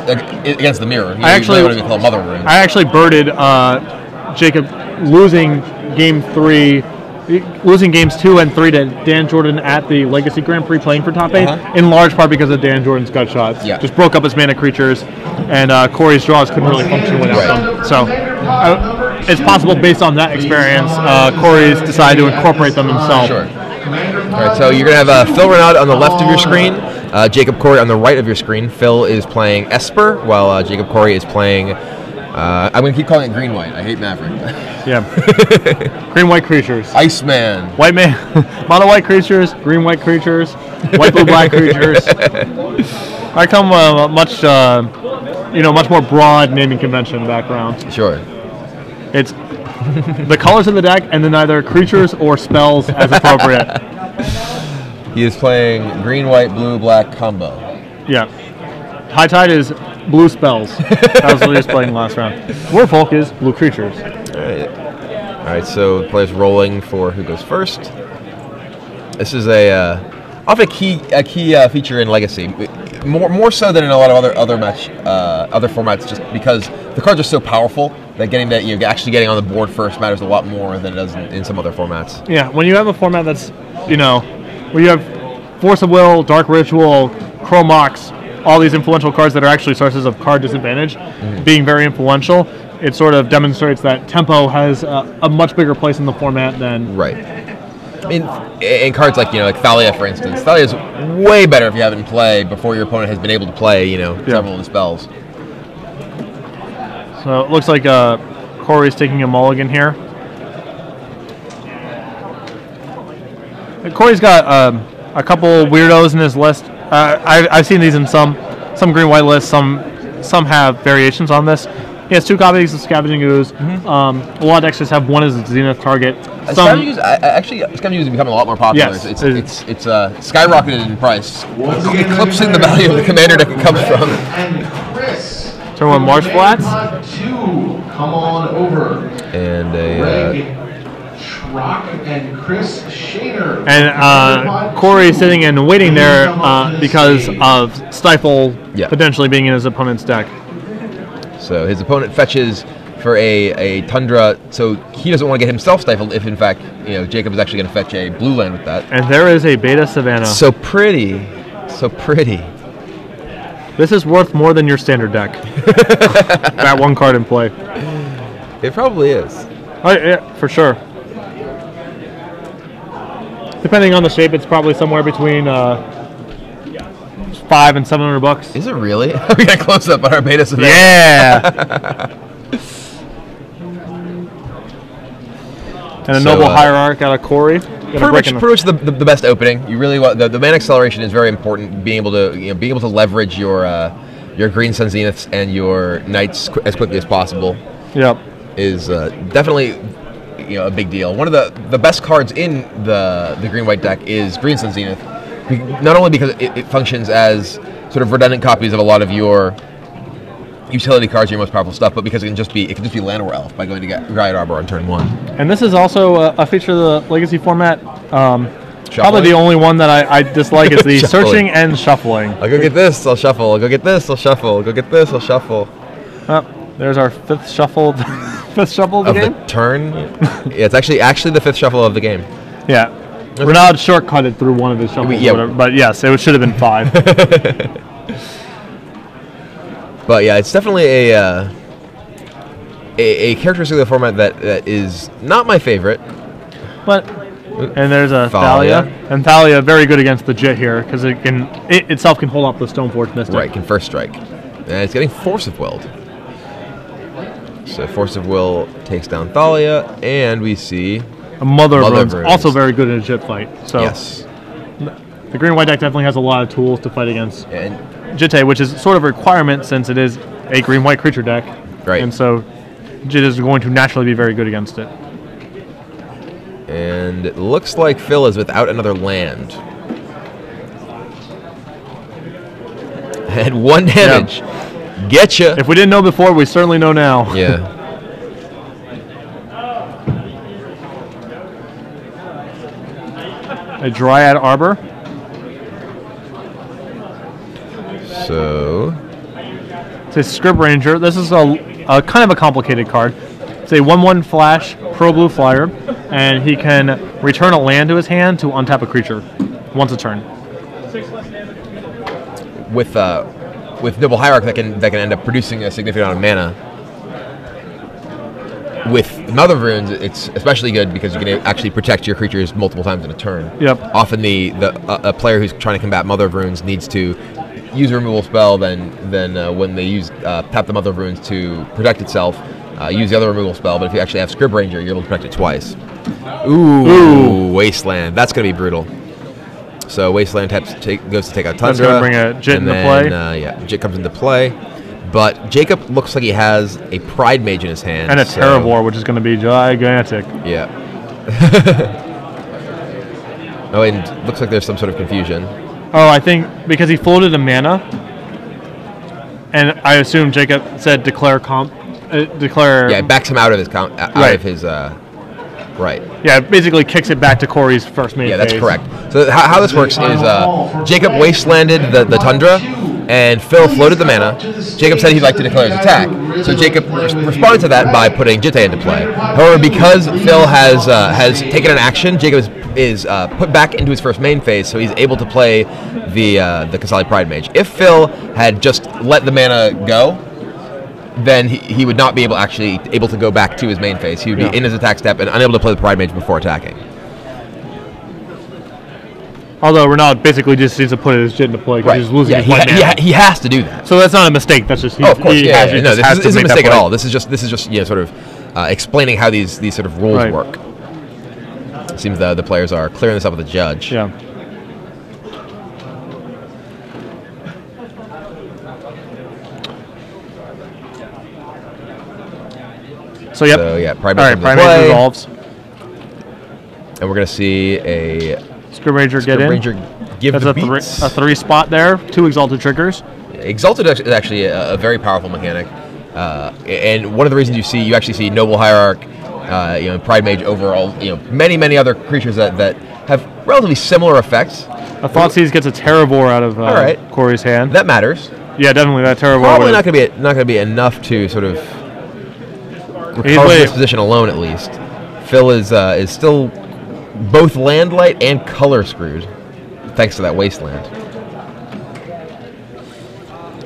against the mirror. I actually really want to call mother runes. I actually birded Jacob losing game 3. Losing games 2 and 3 to Dan Jordan at the Legacy Grand Prix playing for top 8, in large part because of Dan Jordan's gut shots. Yeah. Just broke up his mana creatures, and Kory's draws couldn't really function without them. So it's possible based on that experience, Kory's decided to incorporate them himself. Sure. All right, so you're going to have Phil Renaud on the left of your screen, Jacob Kory on the right of your screen. Phil is playing Esper, while Jacob Kory is playing... I'm going to keep calling it green-white. I hate Maverick. Yeah. Green-white creatures. Iceman. White man. Mono-white creatures, green-white creatures, white-blue-black creatures. I come much more broad naming convention background. Sure. It's the colors of the deck and then either creatures or spells as appropriate. He is playing green, white, blue, black combo. Yeah. High Tide is blue spells. That was what he was playing last round. Warfolk is blue creatures. All right, so the player's rolling for who goes first. This is often a key feature in Legacy, more so than in a lot of other formats, just because the cards are so powerful that actually getting on the board first matters a lot more than it does in some other formats. Yeah, when you have a format that's where you have Force of Will, Dark Ritual, Chromox, all these influential cards that are actually sources of card disadvantage, being very influential, it sort of demonstrates that tempo has a much bigger place in the format than... Right. In cards like Thalia, for instance. Thalia is way better if you have it in play before your opponent has been able to play, several of the spells. So it looks like Kory's taking a mulligan here. Kory's got a couple weirdos in his list. I've seen these in some green-white lists. Some have variations on this. He has 2 copies of Scavenging Ooze. A lot of decks just have one as a Zenith target. Scavenging Ooze is becoming a lot more popular. Yes, it's skyrocketed in price, eclipsing the value of the commander deck it comes from. Turn 1 Marsh Flats. Come on over. And a... and Chris Shader. And Kory sitting and waiting there because of Stifle potentially being in his opponent's deck. So his opponent fetches for a Tundra, so he doesn't want to get himself stifled if, in fact, Jacob is actually going to fetch a blue land with that. And there is a Beta Savannah. So pretty. So pretty. This is worth more than your standard deck. That one card in play. It probably is. Oh, yeah, for sure. Depending on the shape, it's probably somewhere between $500 and $700. Is it really? We got close up on our Beta Savannah. Yeah. And a Noble Hierarch out of Kory. Pretty much the best opening. You really want the mana acceleration is very important. Being able to leverage your Green Sun Zeniths and your Knights as quickly as possible. Yep. Is definitely a big deal. One of the best cards in the green-white deck is Green Sun Zenith. Not only because it functions as sort of redundant copies of a lot of your utility cards, your most powerful stuff, but because it can just be Land or Elf by going to get Riot Arbor on turn 1. And this is also a feature of the Legacy format. Probably the only one that I dislike is the searching and shuffling. I'll go get this, I'll shuffle. I'll go get this, I'll shuffle. I'll go get this, I'll shuffle. There's our 5th shuffle. 5th shuffle of the game? The turn? Yeah, it's actually the 5th shuffle of the game. Yeah. Renaud shortcutted through one of his shuffles or whatever, but yes, it should have been 5. But yeah, it's definitely a characteristic of the format that is not my favorite. But and there's a Thalia. And Thalia very good against the Jit here because it itself can hold up the Stoneforge Mystic. Right, can first strike. And it's getting Force of Willed. So Force of Will takes down Thalia, and we see a Mother of Runes, also very good in a Jit fight. So yes. The green-white deck definitely has a lot of tools to fight against Jitte, which is sort of a requirement since it is a green-white creature deck. Right. And so Jit is going to naturally be very good against it. And it looks like Phil is without another land. And 1 damage. Yeah. Getcha. If we didn't know before, we certainly know now. Yeah. A Dryad Arbor. So It's a Scrib Ranger. This is a kind of a complicated card. It's a 1/1 flash pro blue flyer, and he can return a land to his hand to untap a creature once a turn. With Noble Hierarch, that can end up producing a significant amount of mana. With Mother of Runes, it's especially good because you can actually protect your creatures multiple times in a turn. Yep. Often a player who's trying to combat Mother of Runes needs to use a removal spell, then when they use tap the Mother of Runes to protect itself, use the other removal spell. But if you actually have Scrib Ranger, you're able to protect it twice. Ooh. Wasteland. That's going to be brutal. So Wasteland goes to take out Tundra. That's going to bring a Jit into play. Yeah, Jit comes into play. But Jacob looks like he has a Pride Mage in his hand. And a Terravore, which is going to be gigantic. Yeah. Oh, and looks like there's some sort of confusion. Oh, I think because he floated a mana, and I assume Jacob said declare declare. Yeah, it backs him out of his out of his. Right. Yeah, it basically kicks it back to Kory's first main phase. Yeah, that's correct. So how this works is Jacob wastelanded the Tundra, and Phil floated the mana. Jacob said he'd like to declare his attack. So Jacob responded to that by putting Jitte into play. However, because Phil has taken an action, Jacob is put back into his first main phase, so he's able to play the Kasali Pride Mage. If Phil had just let the mana go, then he would not be able to go back to his main phase. He would be in his attack step and unable to play the Pride Mage before attacking. Although Renaud basically just needs to put his Jit into play because he's losing his white mana. He has to do that. So that's not a mistake. That's just of course. No, this isn't a mistake at all. This is just sort of explaining how these sort of rules work. It seems the players are clearing this up with the judge. Yeah. So Pride Mage resolves. And we're going to see a Scrib Ranger get in. That's a 3 spot there. 2 Exalted triggers. Exalted is actually a very powerful mechanic. And one of the reasons you actually see Noble Hierarch, Pride Mage overall, many other creatures that have relatively similar effects. A Thoughtseize gets a Terravore out of Kory's hand. That matters. Yeah, definitely that Terravore. Probably not going to be enough to sort of recover this position alone, at least. Phil is still both land light and color screwed, thanks to that Wasteland.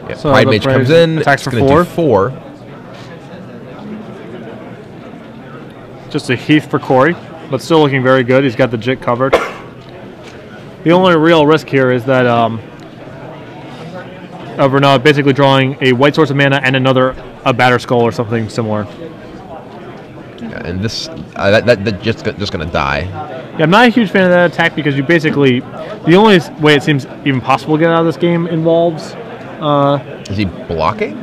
Yeah, so Pride Mage comes in. Attacks for 4. 4. Just a Heath for Kory, but still looking very good. He's got the Jit covered. The only real risk here is that of Renaud basically drawing a white source of mana and a Batter Skull or something similar. Yeah, and this that just going to die. Yeah, I'm not a huge fan of that attack because you basically the only way it seems even possible to get out of this game involves. Is he blocking?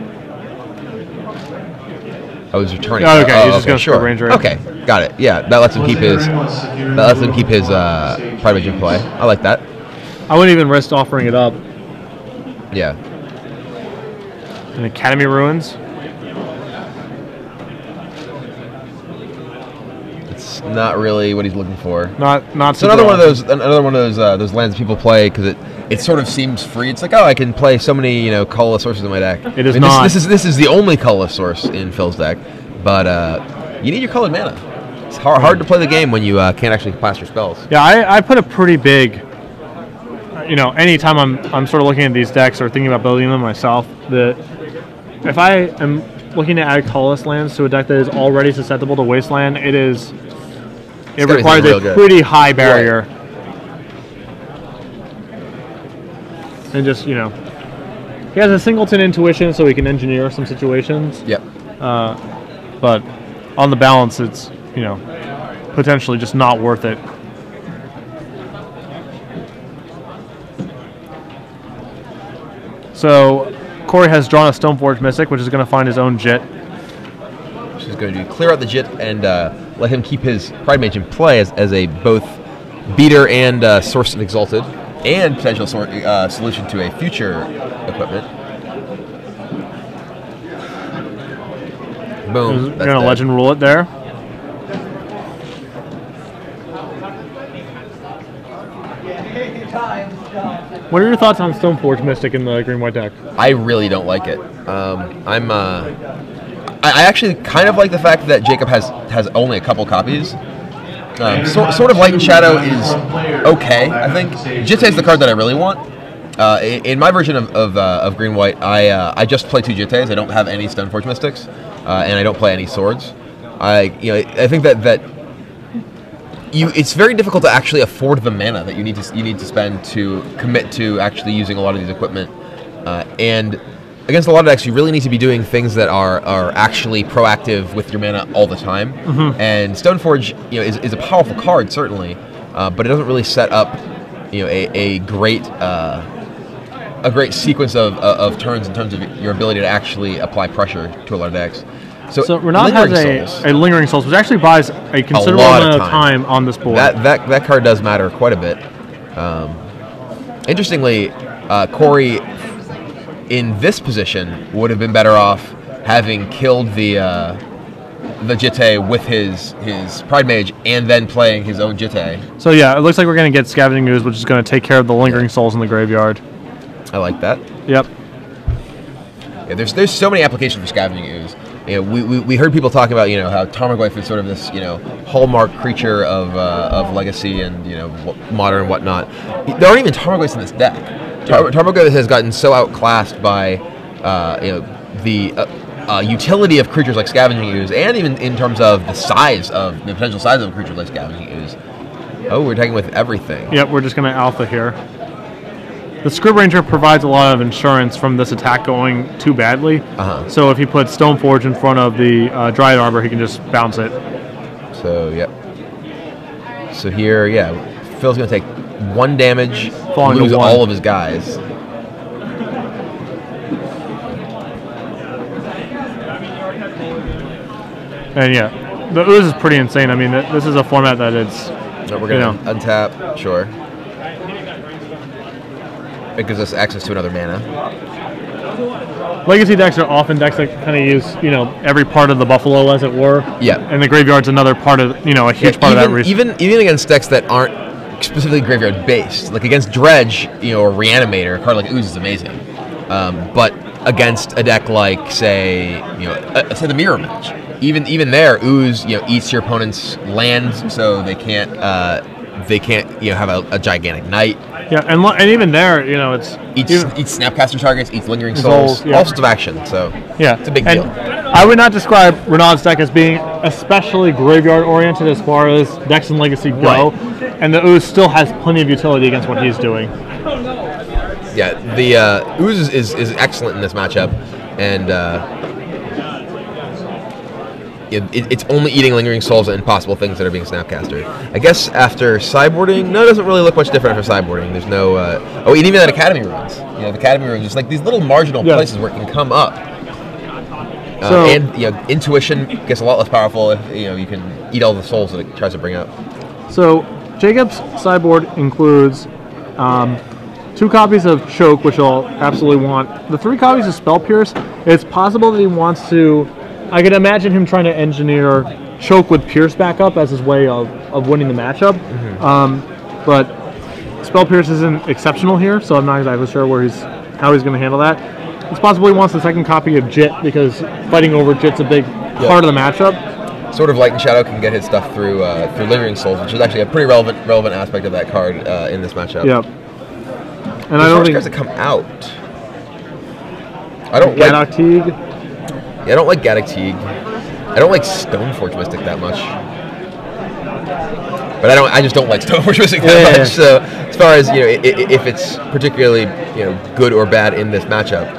Oh, he's returning. Oh, okay, he's just going to sure. Ranger. Okay, got it. Yeah, that lets him keep his Pride Mage in play. I like that. I wouldn't even risk offering it up. Yeah. And Academy Ruins. It's not really what he's looking for. Not. It's another one of those those lands that people play because it sort of seems free. It's like, oh, I can play so many colorless sources in my deck. It is not. This is the only colorless source in Phil's deck, but you need your colored mana. It's hard to play the game when you can't actually cast your spells. Yeah, I put a pretty big. Anytime I'm sort of looking at these decks or thinking about building them myself, if I am looking to add colorless lands to a deck that is already susceptible to Wasteland, it requires a pretty high barrier. Right. And just, he has a singleton intuition so he can engineer some situations. Yep. But on the balance, it's, potentially just not worth it. So, Kory has drawn a Stoneforge Mystic, which is going to find his own Jit. She's going to clear out the Jit and let him keep his Pride Mage in play as a both beater and source of Exalted, and potential solution to a future equipment. Boom. Going to Legend Rule it there. What are your thoughts on Stoneforge Mystic in the green-white deck? I really don't like it. I actually kind of like the fact that Jacob has only a couple copies. Sort of Light and Shadow is okay, I think. Jitte is the card that I really want. In my version of green white, I just play 2 Jittes. I don't have any Stoneforge Mystics, and I don't play any swords. I think that it's very difficult to actually afford the mana that you need to spend to commit to actually using a lot of these equipment, and against a lot of decks, you really need to be doing things that are actually proactive with your mana all the time. And Stoneforge, is a powerful card certainly, but it doesn't really set up, a great sequence of turns in terms of your ability to actually apply pressure to a lot of decks. So Renaud has a Lingering Souls, which actually buys a considerable amount of time on this board. That card does matter quite a bit. Interestingly, Kory, in this position, would have been better off having killed the Jitte with his Pride Mage and then playing his own Jitte. So yeah, it looks like we're going to get Scavenging Ooze, which is going to take care of the Lingering Souls in the graveyard. I like that. Yep. Yeah, there's so many applications for Scavenging Ooze. We heard people talking about how Tarmogoyf is sort of this hallmark creature of Legacy and Modern and whatnot. There aren't even Tarmogoyfs in this deck. Tarmogoyf has gotten so outclassed by the utility of creatures like Scavenging Ooze, and even in terms of the potential size of a creature like Scavenging Ooze. Oh, we're taking with everything. Yep, we're just going to alpha here. The Scrib Ranger provides a lot of insurance from this attack going too badly. So if he puts Stoneforge in front of the Dryad Arbor, he can just bounce it. So, yep. So here, Phil's going to take 1 damage, lose all of his guys. And yeah, the Ooze is pretty insane. I mean, this is a format that it's... So we're going to untap, sure. It gives us access to another mana. Legacy decks are often decks that kind of use, every part of the buffalo, as it were. Yeah. And the graveyard's another part of, a huge part of that reason. Even against decks that aren't specifically graveyard based, like against Dredge, or Reanimator, a card like Ooze is amazing. But against a deck like, say the Mirror Match, even there, Ooze, eats your opponent's land, so they can't have a gigantic night. Yeah, and even there, it's... Eats Snapcaster targets, eats Lingering Souls, all sorts of action, so yeah, it's a big deal. I would not describe Renaud's deck as being especially graveyard-oriented as far as decks in Legacy go, and the Ooze still has plenty of utility against what he's doing. Yeah, the Ooze is excellent in this matchup, and it's only eating Lingering Souls and impossible things that are being Snapcastered. I guess after sideboarding, no, it doesn't really look much different after sideboarding. There's no... and even that Academy Runes. The Academy Runes, just like these little marginal places where it can come up. And Intuition gets a lot less powerful if you can eat all the souls that it tries to bring up. So Jacob's sideboard includes 2 copies of Choke, which I'll absolutely want. The 3 copies of Spell Pierce. It's possible that he wants to... I could imagine him trying to engineer Choke with Pierce back up as his way of winning the matchup. But Spell Pierce isn't exceptional here, so I'm not exactly sure how he's going to handle that. It's possible he wants the 2nd copy of Jit, because fighting over Jit's a big part of the matchup. Sort of Light and Shadow can get his stuff through Lingering Souls, which is actually a pretty relevant aspect of that card in this matchup. Yep. And I don't think cards that come out. I don't like Teague. Yeah, I don't like Gaddock Teague. I don't like Stoneforge Mystic that much. But I just don't like Stoneforge Mystic that much. So as far as if it's particularly good or bad in this matchup.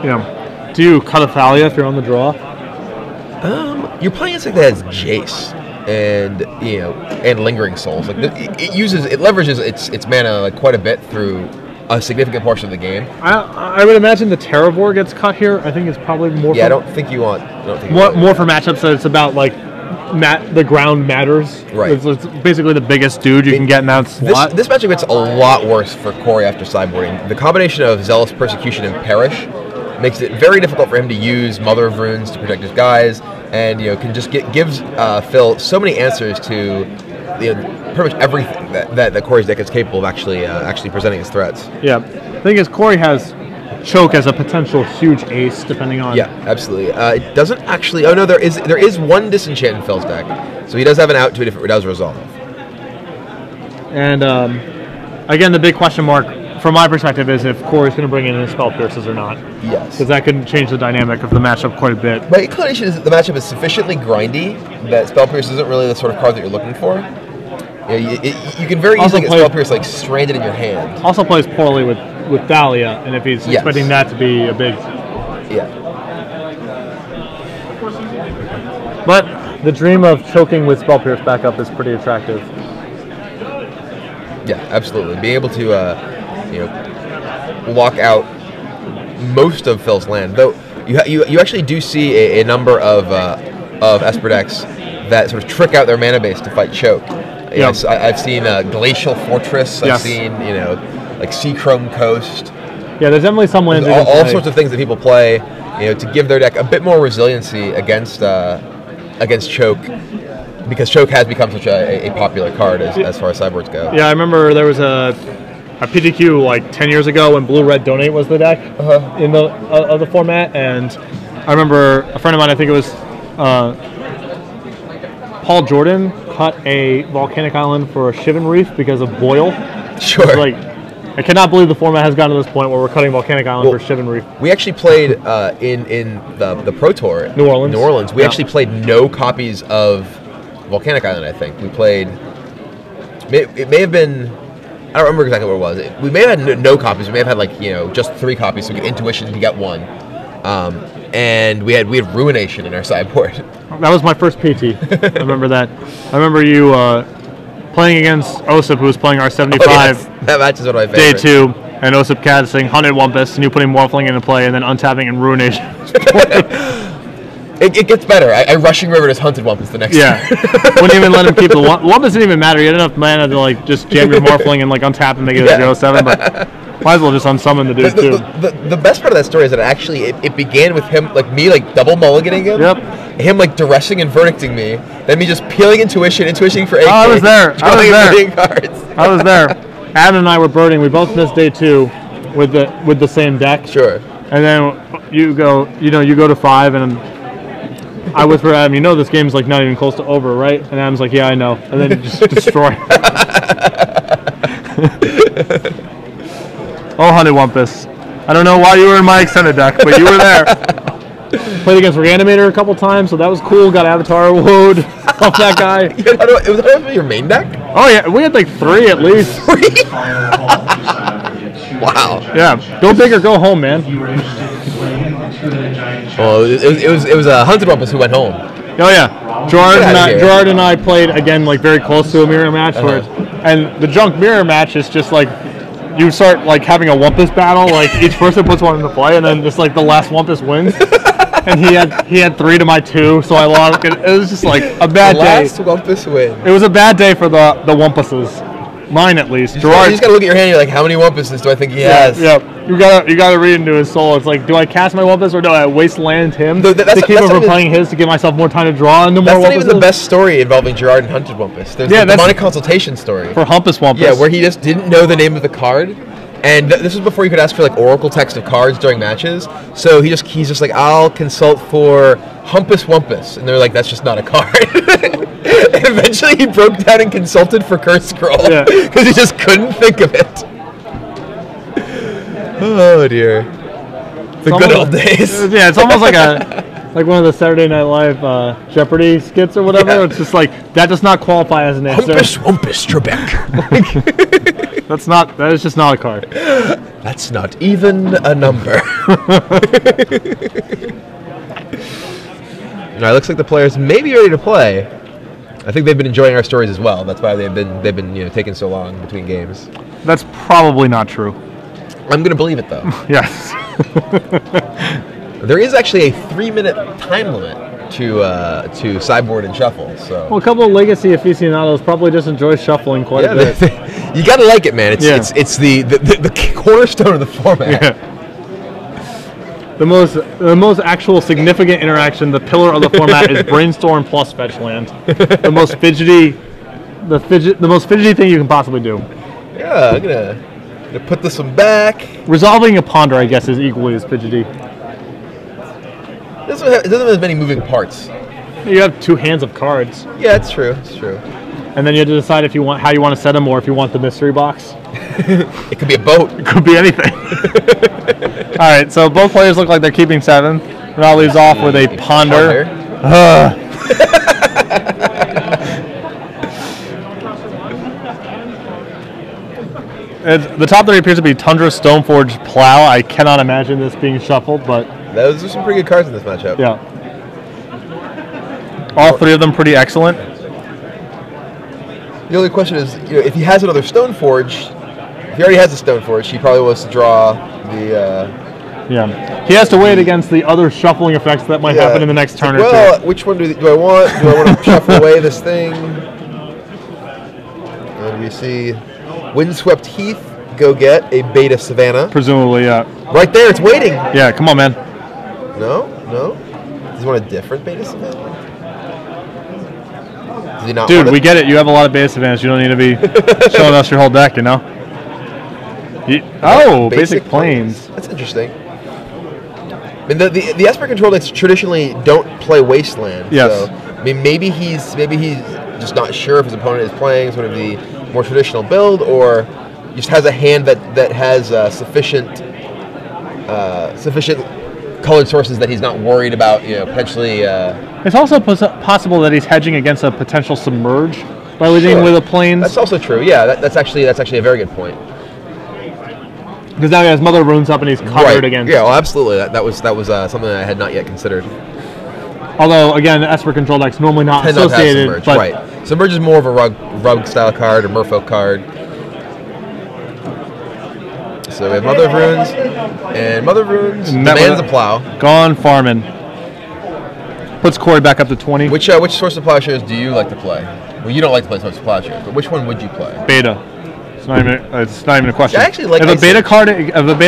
Yeah. Do you cut a Thalia if you're on the draw? You're playing a deck that has Jace and Lingering Souls. Like it leverages its mana like quite a bit through a significant portion of the game. I would imagine the Terravor gets cut here. I think it's probably more. Yeah, I don't think you want. More for matchups that it's about like the ground matters. Right. It's basically the biggest dude you can get in that slot. This matchup gets a lot worse for Kory after sideboarding. The combination of Zealous Persecution and Perish makes it very difficult for him to use Mother of Runes to protect his guys, and can just gives Phil so many answers to pretty much everything that Kory's deck is capable of actually presenting as threats. Yeah. The thing is, Kory has choke as a potential huge ace, depending on. Yeah, absolutely. It doesn't actually. Oh no, there is one disenchant in Phil's deck, so he does have an out to it if it does resolve. And again, the big question mark from my perspective is if Kory's going to bring in his Spell Pierces or not. Yes. Because that could change the dynamic of the matchup quite a bit. My inclination is that the matchup is sufficiently grindy that Spell Pierce isn't really the sort of card that you're looking for. You can very easily get Spell Pierce like stranded in your hand. Also plays poorly with Thalia, and if he's expecting that to be a big... Yeah. But the dream of choking with Spell Pierce backup is pretty attractive. Yeah, absolutely. Being able to, lock out most of Phil's land, though you actually do see a number of Esper decks that sort of trick out their mana base to fight choke. Yes, I've seen Glacial Fortress. I've seen like Seachrome Coast. Yeah, there's definitely some lands. All sorts of things that people play, to give their deck a bit more resiliency against choke. Because choke has become such a popular card as far as sideboards go. Yeah, I remember there was a PTQ like 10 years ago when Blue-Red Donate was the deck in the format, and I remember a friend of mine, I think it was Paul Jordan, cut a Volcanic Island for a Shivan Reef because of Boil. Sure. Like, I cannot believe the format has gotten to this point where we're cutting Volcanic Island for Shivan Reef. We actually played in the Pro Tour, New Orleans. We actually played no copies of Volcanic Island, I think. We played... It may have been... I don't remember exactly what it was. We may have had no copies. We may have had, just 3 copies, so we get Intuition to get 1. And we had Ruination in our sideboard. That was my first PT. I remember that. I remember you playing against Osip, who was playing our 75. Yes. That match is one of my favorites. Day 2, and Osip casting Hunted Wumpus, and you putting Morphling into play, and then untapping and Ruination. It gets better. I Rushing River as Hunted Wumpus the next time. Wouldn't even let him keep the Wumpus. Didn't even matter. You had enough mana to just jam your Morphling and untap and make it a 0/7, but might as well just unsummon the dude too. The best part of that story is that actually it began with him, me double mulliganing him. Yep. Him duressing and verdicting me. Then me just peeling intuitioning for 8. I was there. I was there. Adam and I were birding. We both missed day 2 with the same deck. Sure. And then you go to 5 and I whisper at Adam, this game's not even close to over, right? And Adam's like, yeah, I know. And then you just destroy. Oh, Hunted Wumpus. I don't know why you were in my extended deck, but you were there. Played against Reanimator a couple times, so that was cool. Got Avatar Wood off that guy. Was that your main deck? Oh, yeah. We had 3 at least. 3? Wow. Yeah. Go big or go home, man. Well, it was Hunted Wumpus who went home. Oh yeah, Gerard and I played again very close to a mirror match, and the junk mirror match is just you start having a Wumpus battle, each person puts one into play, and then just the last Wumpus wins. And he had 3 to my 2, so I lost. It was just a bad day. Last Wumpus win. It was a bad day for the Wumpuses. Mine at least. You just gotta look at your hand. You're like, how many Wumpuses do I think he has? Yeah. You gotta read into his soul. It's do I cast my Wumpus or do I wasteland him to keep him from playing his to give myself more time to draw into more Wumpuses? That's not even the best story involving Gerard and Hunted Wumpus. There's the demonic consultation story for Humpus Wumpus. Yeah, where he just didn't know the name of the card. And this was before you could ask for Oracle text of cards during matches. So he's just I'll consult for Humpus Wumpus, and they're like, that's just not a card. And eventually he broke down and consulted for Curse Scroll because he just couldn't think of it. Oh dear, the good old days. Yeah, it's almost like one of the Saturday Night Live Jeopardy skits or whatever. Yeah. It's just that does not qualify as an answer. Humpus Wumpus Trebek. That is just not a card. That's not even a number. All right, looks like the players may be ready to play. I think they've been enjoying our stories as well. That's why they've been taking so long between games. That's probably not true. I'm going to believe it though. Yes. There is actually a 3-minute time limit to sideboard and shuffle. So a couple of legacy aficionados probably just enjoy shuffling quite a bit. You got to like it, man. It's the cornerstone of the format. Yeah. The most actual significant interaction, the pillar of the format, is Brainstorm plus Fetch Land. The most fidgety the most fidgety thing you can possibly do. Yeah, I'm gonna put this one back. Resolving a ponder, I guess, is equally as fidgety. It doesn't have as many moving parts. You have 2 hands of cards. Yeah, it's true. It's true. And then you have to decide if you want how you want to set them or if you want the mystery box. It could be a boat. It could be anything. All right, so both players look like they're keeping 7. Renaud leaves off with a ponder. The top 3 appears to be Tundra, Stoneforge, Plow. I cannot imagine this being shuffled, but those are some pretty good cards in this matchup. yeah. All 3 of them pretty excellent. The only question is, if he has another Stoneforge, if he already has a Stoneforge, he probably wants to draw the. Yeah, he has to wait against the other shuffling effects that might happen in the next turn or 2. Well, which one do I want? Do I want to shuffle away this thing? And we see Windswept Heath go get a Beta Savannah. Presumably, yeah. Right there, it's waiting. Yeah, come on, man. No. Does he want a different Beta Savannah? Does he not? Dude, want we get it. You have a lot of base advantage. You don't need to be showing us your whole deck, you know. Basic Plains. That's interesting. I mean, the Esper control decks traditionally don't play Wasteland. Yes. So, I mean, maybe he's just not sure if his opponent is playing sort of the more traditional build, or just has a hand that has sufficient colored sources that he's not worried about. Potentially. It's also possible that he's hedging against a potential submerge by leading with a Plains. That's also true. Yeah, that's actually a very good point. Because now he has Mother of Runes up and he's covered against. Yeah, well, absolutely. That was something that I had not yet considered. Although, again, the Esper control deck's normally not associated. Submerge, but right. Submerge is more of a rug style card or Merfolk card. So we have Mother of Runes, and Mother of Runes demands a Plow. Gone farming. Puts Kory back up to 20. Which source of plowshares do you like to play? Well, you don't like to play source of plowshares, but which one would you play? Beta. It's not even a question. I actually like if a beta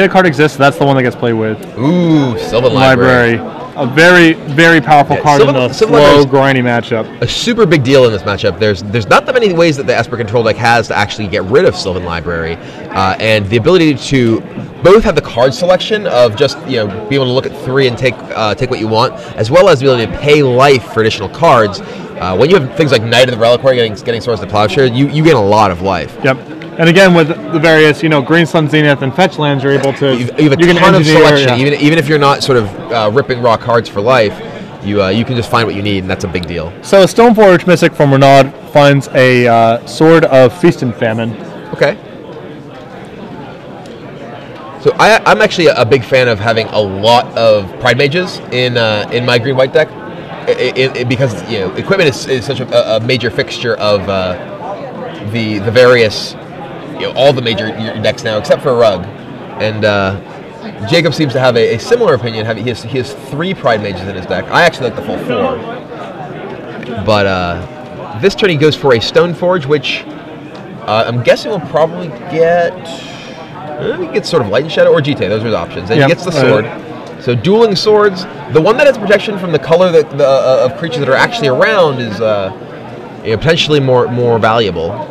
card exists, that's the one that gets played with. Ooh, Sylvan Library. A very, very powerful card in the slow, grindy matchup. A super big deal in this matchup. There's not that many ways that the Esper control deck has to actually get rid of Sylvan Library, and the ability to both have the card selection of just be able to look at 3 and take what you want, as well as the ability to pay life for additional cards. When you have things like Knight of the Reliquary getting Swords to Plowshare, you gain a lot of life. Yep. And again, with the various, Green Sun Zenith and Fetch lands, you're able to. You have a ton of selection. Yeah. Even if you're not sort of ripping raw cards for life, you can just find what you need, and that's a big deal. So Stoneforge Mystic from Renaud finds a Sword of Feast and Famine. Okay. So I'm actually a big fan of having a lot of Pride Mages in my green-white deck, because equipment is such a major fixture of the various. All the major decks now, except for Rug, and Jacob seems to have a similar opinion. He has 3 Pride Mages in his deck. I actually like the full 4, but this turn he goes for a Stoneforge, which I'm guessing will probably get. He gets sort of Light and Shadow or GT. Those are his options, and he gets the sword. So dueling swords. The one that has protection from the color of creatures that are actually around is potentially more valuable.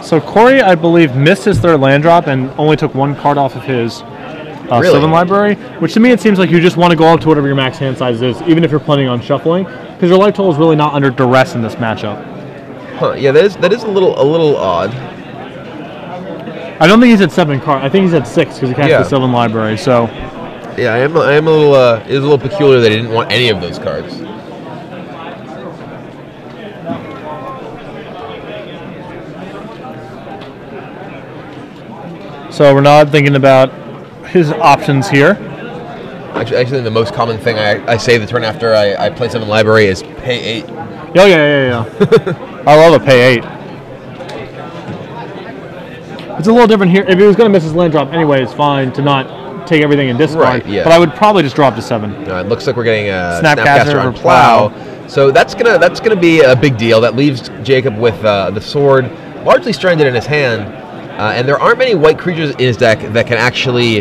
So Kory, I believe, missed his 3rd land drop and only took 1 card off of his Sylvan Library, which to me it seems like you just want to go up to whatever your max hand size is, even if you're planning on shuffling, because your life total is really not under duress in this matchup. Huh? Yeah, that is a little odd. I don't think he's at 7 cards. I think he's at 6 because he cast the Sylvan Library. So yeah, I am a little. It is a little peculiar that he didn't want any of those cards. So Renaud thinking about his options here. Actually, the most common thing I say the turn after I play Sylvan Library is pay 8. Oh yeah. I love a pay 8. It's a little different here. If he was going to miss his land drop anyway, it's fine to not take everything and discard. Right, yeah. But I would probably just drop to 7. It looks like we're getting a Snapcaster on Plow. So that's gonna be a big deal. That leaves Jacob with the sword largely stranded in his hand. And there aren't many white creatures in his deck that can actually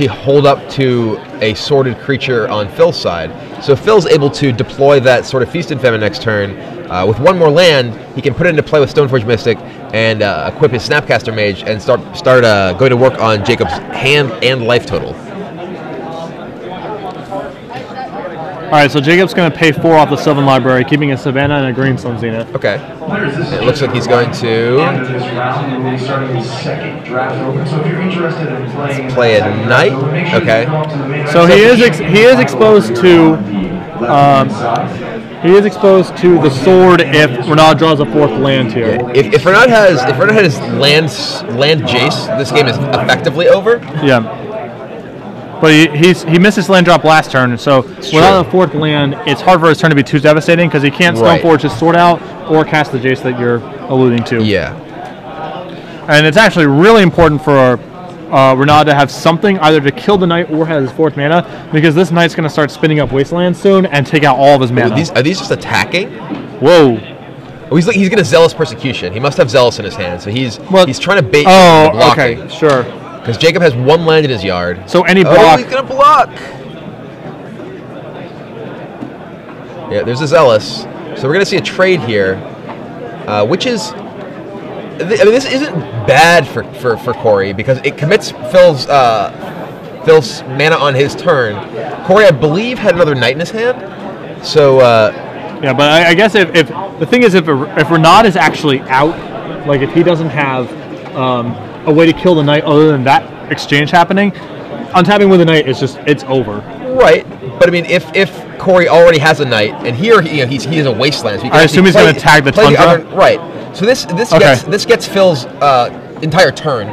hold up to a sorted creature on Phil's side. So Phil's able to deploy that sort of Feast and Famine next turn, With one more land, he can put it into play with Stoneforge Mystic and equip his Snapcaster Mage and start going to work on Jacob's hand and life total. All right, so Jacob's going to pay 4 off the Sylvan Library, keeping a Savannah and a Greenstone Zenith. Okay. It looks like he's going to play a Knight. Okay. So he is exposed to the sword if Renaud draws a 4th land here. If Renaud has land Jace, this game is effectively over. Yeah. But he missed his land drop last turn, so without a 4th land, it's hard for his turn to be too devastating because he can't Stoneforge his sword out or cast the Jace that you're alluding to. Yeah. And it's actually really important for Renaud to have something either to kill the Knight or have his 4th mana, because this Knight's going to start spinning up Wasteland soon and take out all of his mana. Are these just attacking? Whoa. Oh, he's going to Zealous Persecution. He must have Zealous in his hand, so he's trying to bait the blocking. Okay, sure. Because Jacob has 1 land in his yard. So any block... Oh, he's going to block! Yeah, there's a Zealous. So we're going to see a trade here, which is... I mean, this isn't bad for Kory, because it commits Phil's mana on his turn. Kory, I believe, had another Knight in his hand. So... yeah, but I guess if the thing is, if Renaud is actually out, like if he doesn't have... a way to kill the Knight other than that exchange happening, untapping with a Knight is it's over. Right, but I mean, if Kory already has a Knight, and here he has a Wasteland, so he can I assume he's going to tag the Tundra. Right, so this gets Phil's entire turn,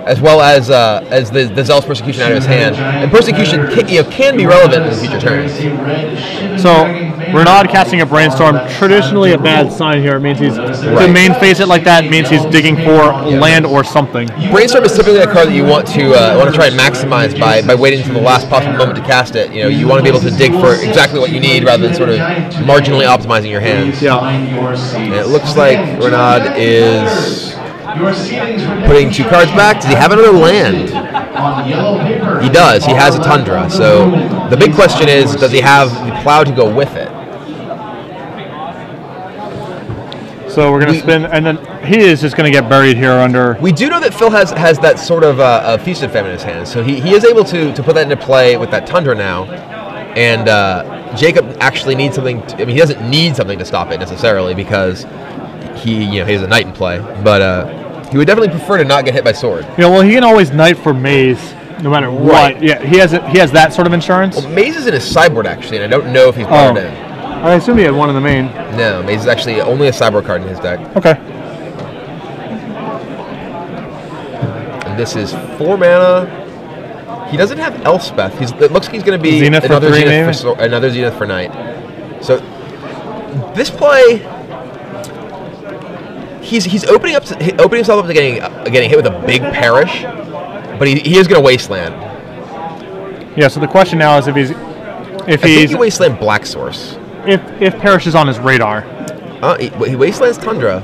as well as the Zealous Persecution out of his hand, and Persecution can be relevant in future turns. So Renaud casting a Brainstorm, traditionally a bad sign here. It means he's to main phase it like that. It means he's digging for land or something. Brainstorm is typically a card that you want to try and maximize by waiting until the last possible moment to cast it. You want to be able to dig for exactly what you need rather than sort of marginally optimizing your hands. Yeah. And it looks like Renaud is putting 2 cards back. Does he have another land? He does. He has a Tundra. So the big question is, does he have the Plow to go with it? So we're going to spin, and then he is just going to get buried here under... We do know that Phil has that sort of Feast of Famine in his hand, so he is able to put that into play with that Tundra now, and Jacob actually needs something... I mean, he doesn't need something to stop it necessarily, because he has a Knight in play, but he would definitely prefer to not get hit by sword. Yeah, well, he can always Knight for Maze, no matter what. Yeah, he has that sort of insurance. Well, Maze is in his sideboard, actually, and I don't know if he's brought it in. I assume he had one in the main. No, Maze is actually only a sideboard card in his deck. Okay. And this is 4 mana. He doesn't have Elspeth. It looks like he's going to be Zenith another for Zenith for Knight. So this play, he's opening himself up to getting hit with a big Perish, but he is going to Wasteland. Yeah. So the question now is if he's I think he Wasteland Black Source. If Perish is on his radar. He Wastelands Tundra.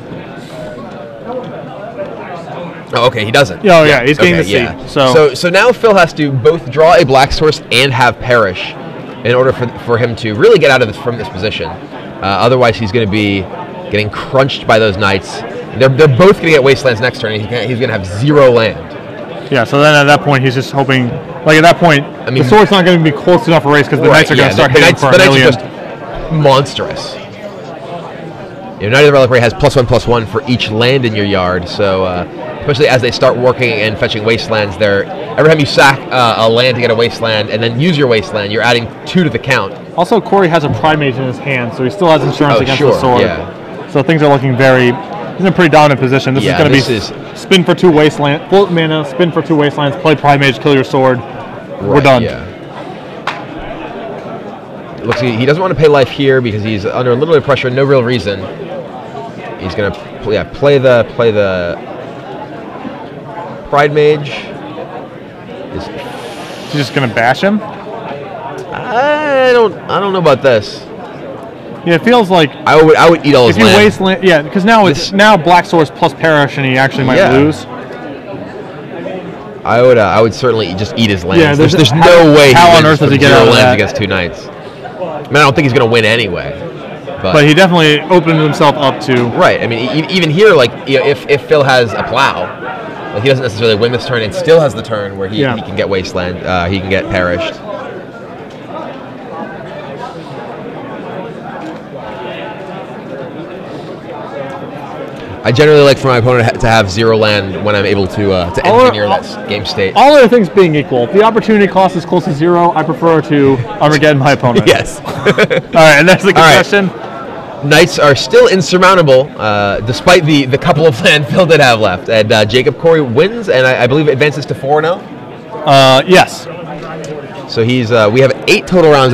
Oh, okay, he doesn't. Oh, yeah, he's getting the seat. Yeah. So now Phil has to both draw a Black Source and have Perish in order for him to really get out of from this position. Otherwise, he's going to be getting crunched by those Knights. They're both going to get Wastelands next turn, and he's going to have 0 land. Yeah, so then at that point, he's just hoping... Like, at that point, I mean, the sword's not going to be close enough for a race because the Knights are going to start hitting for a million. The Knights are just monstrous. Knight of the Reliquary has +1/+1 for each land in your yard, so especially as they start working and fetching Wastelands, every time you sack a land to get a Wasteland and then use your Wasteland, you're adding 2 to the count. Also, Kory has a Pride Mage in his hand, so he still has insurance against the sword. Yeah. So things are looking he's in a pretty dominant position. This is going to be spin for 2 Wasteland, full mana, spin for 2 Wastelands, play Pride Mage, kill your sword. We're done. Yeah. Looks like he doesn't want to pay life here because he's under a little bit of pressure, no real reason. He's gonna play the Pride Mage. He's just gonna bash him. I don't know about this. Yeah, it feels like I would eat all his land. If you Wasteland, yeah, because now Black Source plus Perish and he actually might lose. I would certainly just eat his lands. Yeah, there's no way how he on earth does he get 0 out of lands that? against 2 Knights. I mean, I don't think he's going to win anyway. But he definitely opened himself up to. Right. I mean, even here, like if Phil has a plow, like he doesn't necessarily win this turn and still has the turn where he can get Wasteland, he can get Perished. I generally like for my opponent to have 0 land when I'm able to engineer that game state. All other things being equal, if the opportunity cost is close to 0, I prefer to Armageddon my opponent. Yes. All right, and that's the concession. Knights are still insurmountable, despite the couple of land Phil did have left. And Jacob Kory wins, and I believe advances to 4-0. Yes. So we have 8 total rounds.